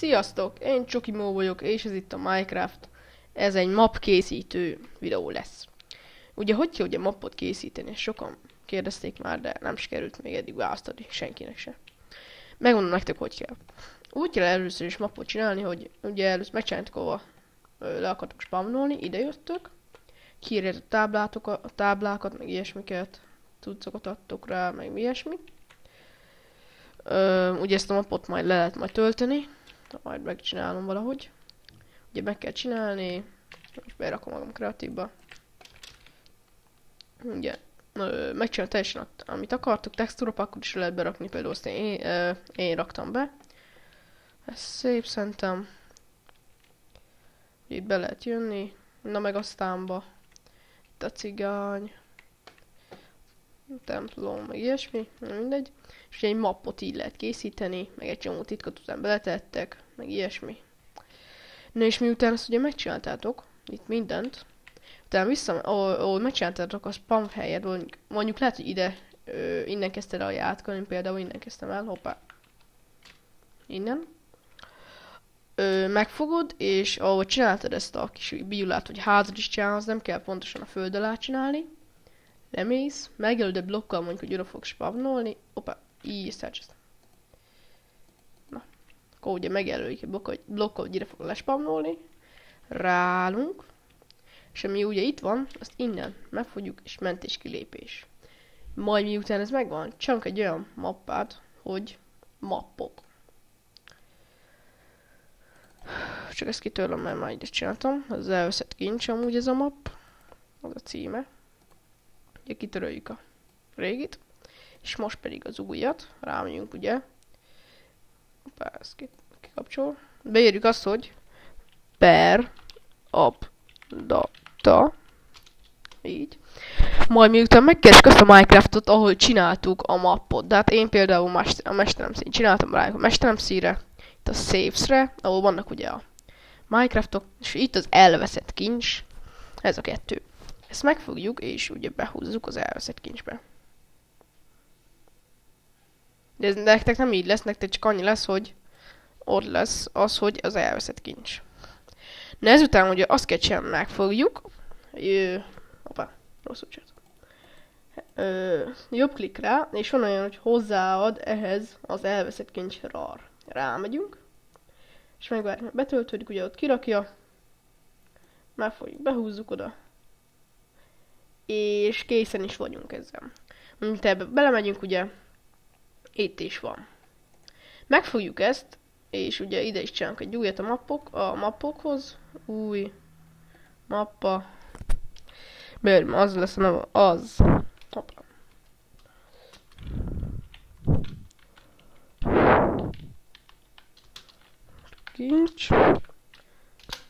Sziasztok! Én Csokimó vagyok, és ez itt a Minecraft. Ez egy map készítő videó lesz. Ugye, hogy kell ugye mappot készíteni? Sokan kérdezték már, de nem sikerült még eddig választani senkinek se. Megmondom nektek, hogy kell. Úgy kell először is mappot csinálni, hogy ugye először megcsináltuk, ahol le akartok spamnolni, ide jöttök. Kiírjátok a táblákat, meg ilyesmiket. Cuccokat adtok rá, meg ilyesmi. Ugye ezt a mapot majd le lehet majd tölteni. Majd megcsinálom valahogy. Ugye meg kell csinálni. És berakom magam kreatívba. Ugye megcsinálom teljesen amit akartok. Textúrapakkot is lehet berakni, például azt én raktam be. Ez szép szerintem. Itt be lehet jönni. Na meg aztánba. Itt a cigány. Templom, meg ilyesmi, mindegy. És ugye egy mappot így lehet készíteni, meg egy csomó titkot után beletettek, meg ilyesmi. Na és miután ezt ugye megcsináltátok, itt mindent, utána ahol megcsináltátok a spam helyet, mondjuk lehet, hogy ide, innen kezdted el átkolni, például innen kezdtem el, hoppá. Innen. Megfogod, és ahol csináltad ezt a kis biulát, vagy házat is csinálsz, nem kell pontosan a föld alá csinálni. Lemész, megjelöld a blokkal, mondjuk, hogy oda fogsz spamnolni. Opa, így szercsesztem. Na, akkor ugye megjelöljük a blokkal, hogy ide fog lespamnolni. Rálunk. És ami ugye itt van, azt innen megfogjuk, és mentés kilépés. Majd miután ez megvan, csinálunk egy olyan mappát, hogy mappok. Csak ezt kitörlöm, mert már így csináltam. Az elveszett kincs amúgy ez a map. Az a címe. Ugye kitöröljük a régit, és most pedig az újat, rámegyünk ugye, hoppá, ezt kikapcsol, beírjuk azt, hogy per updata, így, majd miután megkeresik azt a Minecraftot, ahol csináltuk a mappot, de hát én például a mesterem szín csináltam rá a mesterem színre, itt a saves-re, ahol vannak ugye a Minecraftok, és itt az elveszett kincs, ez a kettő. Ezt megfogjuk, és ugye behúzzuk az elveszett kincsbe. De ez nektek nem így lesz, nektek csak annyi lesz, hogy ott lesz az, hogy az elveszett kincs. Na ezután ugye azt kell csinálni, megfogjuk. Hoppá, rosszul csináltam. Jobb klik rá, és van olyan, hogy hozzáad ehhez az elveszett kincs rar. Rámegyünk. És megvárjuk, betöltődik, ugye ott kirakja. Megfogjuk, behúzzuk oda. És készen is vagyunk ezzel. Mint ebbe belemegyünk, ugye, itt is van. Megfogjuk ezt, és ugye ide is csinálunk egy újat a mappokhoz. Új mappa. Bőrm, az lesz a neve, az. Hoppá. Kincs.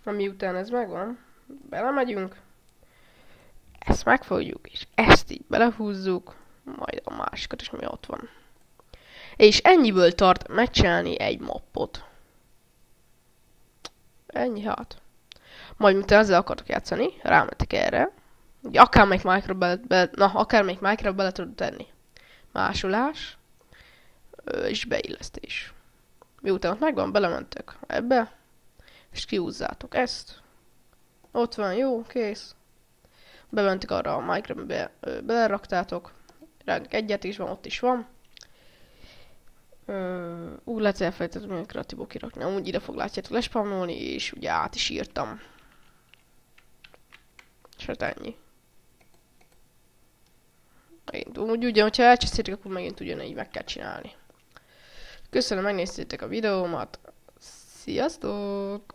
Ami után ez megvan, belemegyünk. Ezt megfogjuk, és ezt így belehúzzuk, majd a másikat is, ami ott van. És ennyiből tart megcsinálni egy mappot. Ennyi hát. Majd miután ezzel akartok játszani, rámentek erre. Ugye akármelyik Minecraft bele tudod tenni. Másolás. És beillesztés. Miután ott megvan, belementek ebbe. És kihúzzátok ezt. Ott van, jó, kész. Bementek arra a Minecraft-be, beleraktátok. Ránk egyet is van, ott is van. Úgy lehet elfelejtettem, hogy kreatívból kirakni. Amúgy ide fog látjátok lespamnolni, és ugye át is írtam. És hát ennyi. Úgy ugye, hogyha elcsesztétek, akkor megint ugyanígy meg kell csinálni. Köszönöm, megnéztétek a videómat. Sziasztok!